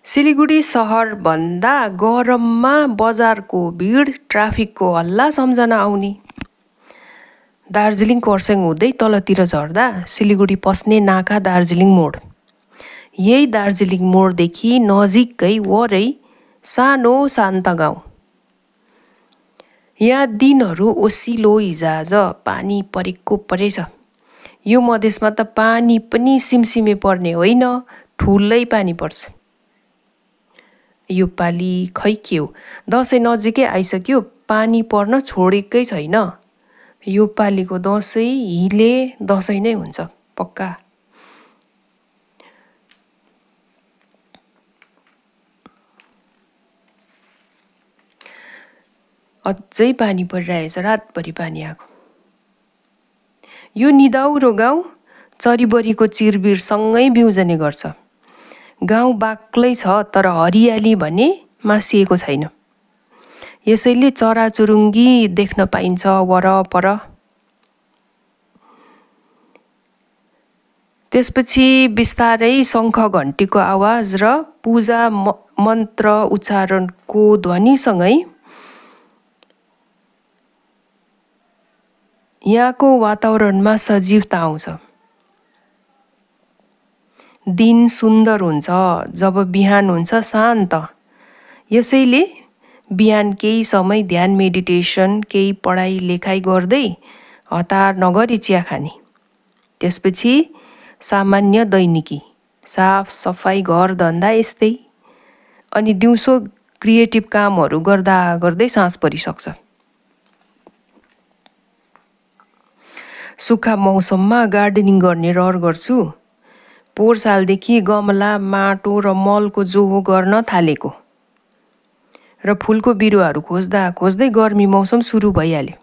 सिलिगुडी सहर भन्दा गरममा बजारको भिड, ट्राफिकको हल्ला सम्झना आउने। दार्जिलिङ खरसाङ हुँदै तलतिर झर्दा सिलिगुडी पस्ने नाका दार्जिलिङ मोड। यही दार्जिलिङ मोडदेखि नजिकै वरै सानो शान्त गाउँ। यहाँ दिनहरू ओसिलो हिजआज पानी परेको परेछ। यो मधेसमा त पानी पनि सिमसिमे पर्ने होइन, ठुलै पानी पर्छ। यो पालि खै के हो, दसैँ नजिकै आइसक्यो, पानी पर्न छोडेकै छैन। यो पालिको दसैँ हिले दसैँ नै हुन्छ पक्का। अझै पानी परिरहेछ, रातभरि पानी आएको। यो निदाउरो गाउँ चरीबरीको चिरबिरसँगै बिउजने गर्छ। गाउँ बाक्लै छ, तर हरियाली भने मासिएको छैन। यसैले चराचुरुङ्गी देख्न पाइन्छ वरपर। त्यसपछि बिस्तारै शङ्ख घन्टीको आवाज र पूजा मन्त्र उच्चारणको ध्वनिसँगै यहाँको वातावरणमा सजीवता आउँछ। दिन सुन्दर हुन्छ जब बिहान हुन्छ शान्त। यसैले बिहान केही समय ध्यान मेडिटेसन, केही पढाइ लेखाइ गर्दै हतार नगरी चिया खाने। त्यसपछि सामान्य दैनिकी, साफ सफाइ, घर धन्दा यस्तै। अनि दिउँसो क्रिएटिभ कामहरू गर्दा गर्दै साँझ परिसक्छ। सुक्खा मौसममा गार्डनिङ गर्ने रहर गर्छु। पोहोर सालदेखि गमला, माटो र मलको जोहो गर्न थालेको। र फुलको बिरुवाहरू खोज्दा खोज्दै गर्मी मौसम सुरु भइहाल्यो।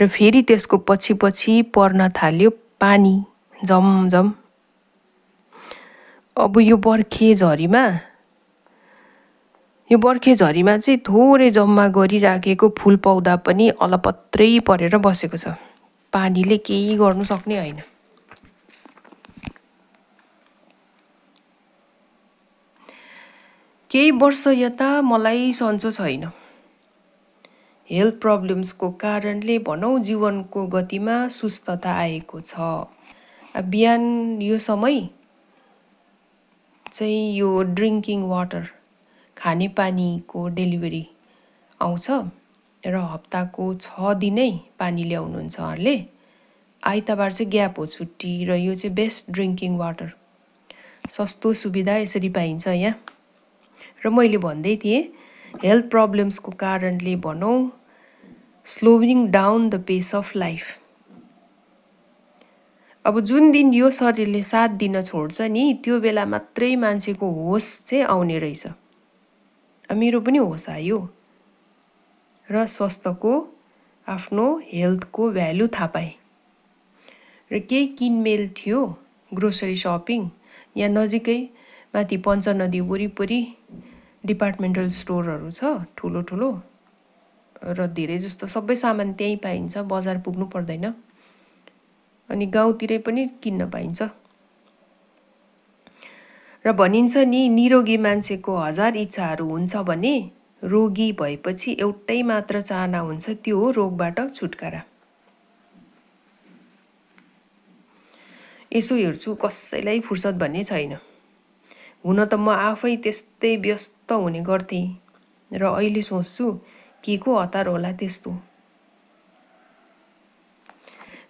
र फेरि त्यसको पछि पछि पर्न थाल्यो पानी झमझम। अब यो बर्खे झरीमा चाहिँ थोरै जम्मा गरिराखेको फुल पौधा पनि अलपत्रै परेर बसेको छ। पानीले केही गर्नु सक्ने होइन। केही वर्ष यता मलाई सन्चो छैन। हेल्थ प्रब्लम्सको कारणले भनौँ जीवनको गतिमा सुस्तता आएको छ। बिहान यो समय चाहिँ यो ड्रिङ्किङ वाटर, खाने पानीको डेलिभरी आउँछ र हप्ताको 6 दिनै पानी ल्याउनुहुन्छ उहाँहरूले। आइतबार चाहिँ ग्याप हो, छुट्टी, र यो चाहिँ बेस्ट ड्रिङ्किङ वाटर। सस्तो सुविधा यसरी पाइन्छ यहाँ। र मैले भन्दै थिएँ हेल्थ प्रब्लम्सको कारणले भनौँ स्लोइङ डाउन द पेस अफ लाइफ। अब जुन दिन यो शरीरले साथ दिन छोड्छ नि, त्यो बेला मात्रै मान्छेको होस चाहिँ आउने रहेछ। मेरो पनि होस आयो र स्वास्थ्यको, आफ्नो हेल्थको भ्यालु थाहा पाएँ। र केही किनमेल थियो, ग्रोसरी सपिङ। यहाँ नजिकै माथि पञ्चनदी वरिपरि डिपार्टमेन्टल स्टोरहरू छ ठुलो ठुलो, र धेरै जस्तो सबै सामान त्यहीँ पाइन्छ, बजार पुग्नु पर्दैन। अनि गाउँतिरै पनि किन्न पाइन्छ। र भनिन्छ नि, निरोगी मान्छेको 1000 इच्छाहरू हुन्छ भने रोगी भएपछि एउटै मात्र चाहना हुन्छ, त्यो हो रोगबाट छुटकारा। यसो हेर्छु कसैलाई फुर्सद भन्ने छैन। हुन त म आफै त्यस्तै व्यस्त हुने गर्थेँ, र अहिले सोच्छु के को हतार होला त्यस्तो।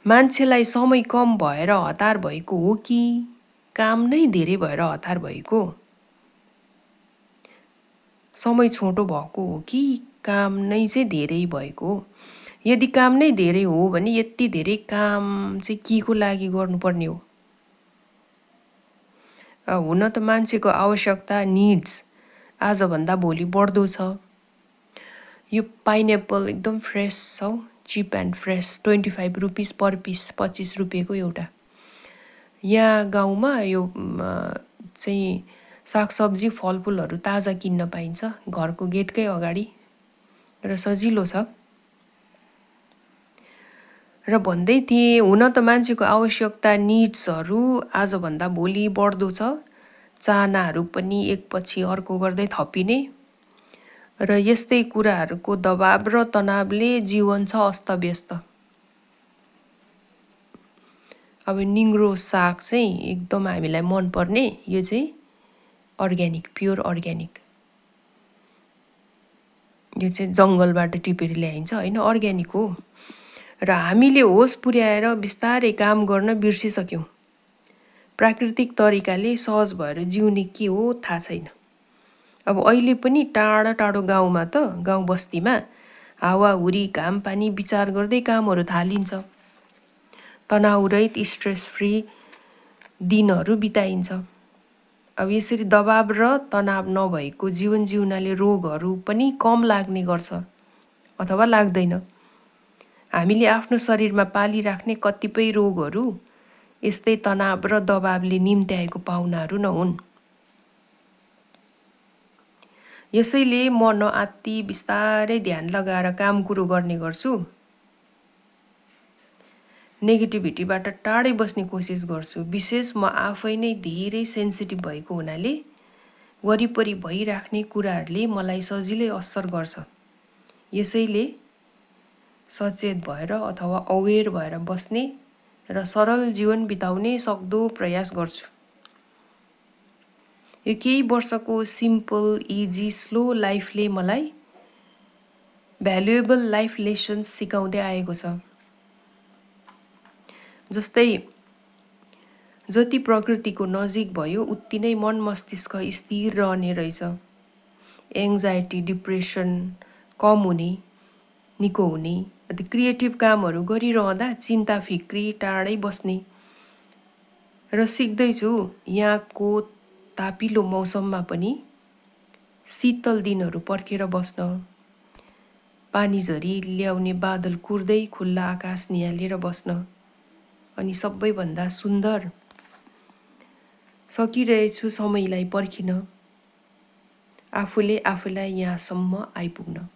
मान्छेलाई समय कम भएर हतार भएको हो कि काम नै धेरै भएर हतार भएको? समय छोटो भएको हो कि काम नै चाहिँ धेरै भएको? यदि काम नै धेरै हो भने यति धेरै काम चाहिँ के को लागि गर्नुपर्ने हो? हुन त मान्छेको आवश्यकता, निड्स आजभन्दा भोलि बढ्दो छ। यो पाइनएप्पल एकदम फ्रेस छ, cheap and fresh, 25 rupees per piece, 25 रुपियाँको एउटा। यहाँ गाउँमा यो चाहिँ सागसब्जी फलफुलहरू ताजा किन्न पाइन्छ घरको गेटकै अगाडि, र सजिलो छ। र भन्दै थिएँ हुन त मान्छेको आवश्यकता, निड्सहरू आजभन्दा भोलि बढ्दो छ। चाहनाहरू पनि एकपछि अर्को गर्दै थपिने र यस्तै कुराहरूको दबाब र तनावले जीवन छ अस्तव्यस्त। अब निङ्ग्रो साग चाहिँ एकदम हामीलाई मनपर्ने, यो चाहिँ अर्ग्यानिक, प्योर अर्ग्यानिक। यो चाहिँ जङ्गलबाट टिपेर ल्याइन्छ होइन, अर्ग्यानिक हो। र हामीले होस पुर्याएर बिस्तारै काम गर्न बिर्सिसक्यौँ। प्राकृतिक तरिकाले सहज भएर जिउने के हो थाहा छैन। अब अहिले पनि टाढा टाढो गाउँमा त, गाउँ बस्तीमा हावाहुरी घाम पानी विचार गर्दै कामहरू थालिन्छ। तनावरहित स्ट्रेस फ्री दिनहरू बिताइन्छ। अब यसरी दबाब र तनाव नभएको जीवन जिउनाले रोगहरू पनि कम लाग्ने गर्छ अथवा लाग्दैन। हामीले आफ्नो शरीरमा पालिराख्ने कतिपय रोगहरू यस्तै तनाव र दबावले निम्त्याएको पाहुनाहरू न हुन्। यसैले म नआत्ती बिस्तारै ध्यान लगाएर काम कुरो गर्ने गर्छु। नेगेटिभिटीबाट टाढै बस्ने कोसिस गर्छु। विशेष म आफै नै धेरै सेन्सिटिभ भएको हुनाले वरिपरि भइराख्ने कुराहरूले मलाई सजिलै असर गर्छ। यसैले सचेत भएर अथवा अवेर भएर बस्ने र सरल जीवन बिताउने सक्दो प्रयास गर्छु। यो केही वर्षको सिम्पल, इजी, स्लो लाइफले मलाई भ्यालुएबल लाइफ लेसन्स सिकाउँदै आएको छ। जस्तै जति प्रकृतिको नजिक भयो उति नै मन मस्तिष्क स्थिर रहने रहेछ। एङ्जाइटी, डिप्रेसन कम हुने, निको हुने, क्रिएटिभ कामहरू गरिरहँदा चिन्ता फिक्री टाढै बस्ने। र सिक्दैछु यहाँको तापिलो मौसममा पनि शीतल दिनहरू पर्खेर बस्न, पानी झरी ल्याउने बादल कुर्दै खुल्ला आकाश निहालेर बस्न, अनि सबैभन्दा सुन्दर सकिरहेछु समयलाई पर्खिन, आफूले आफूलाई यहाँसम्म आइपुग्न।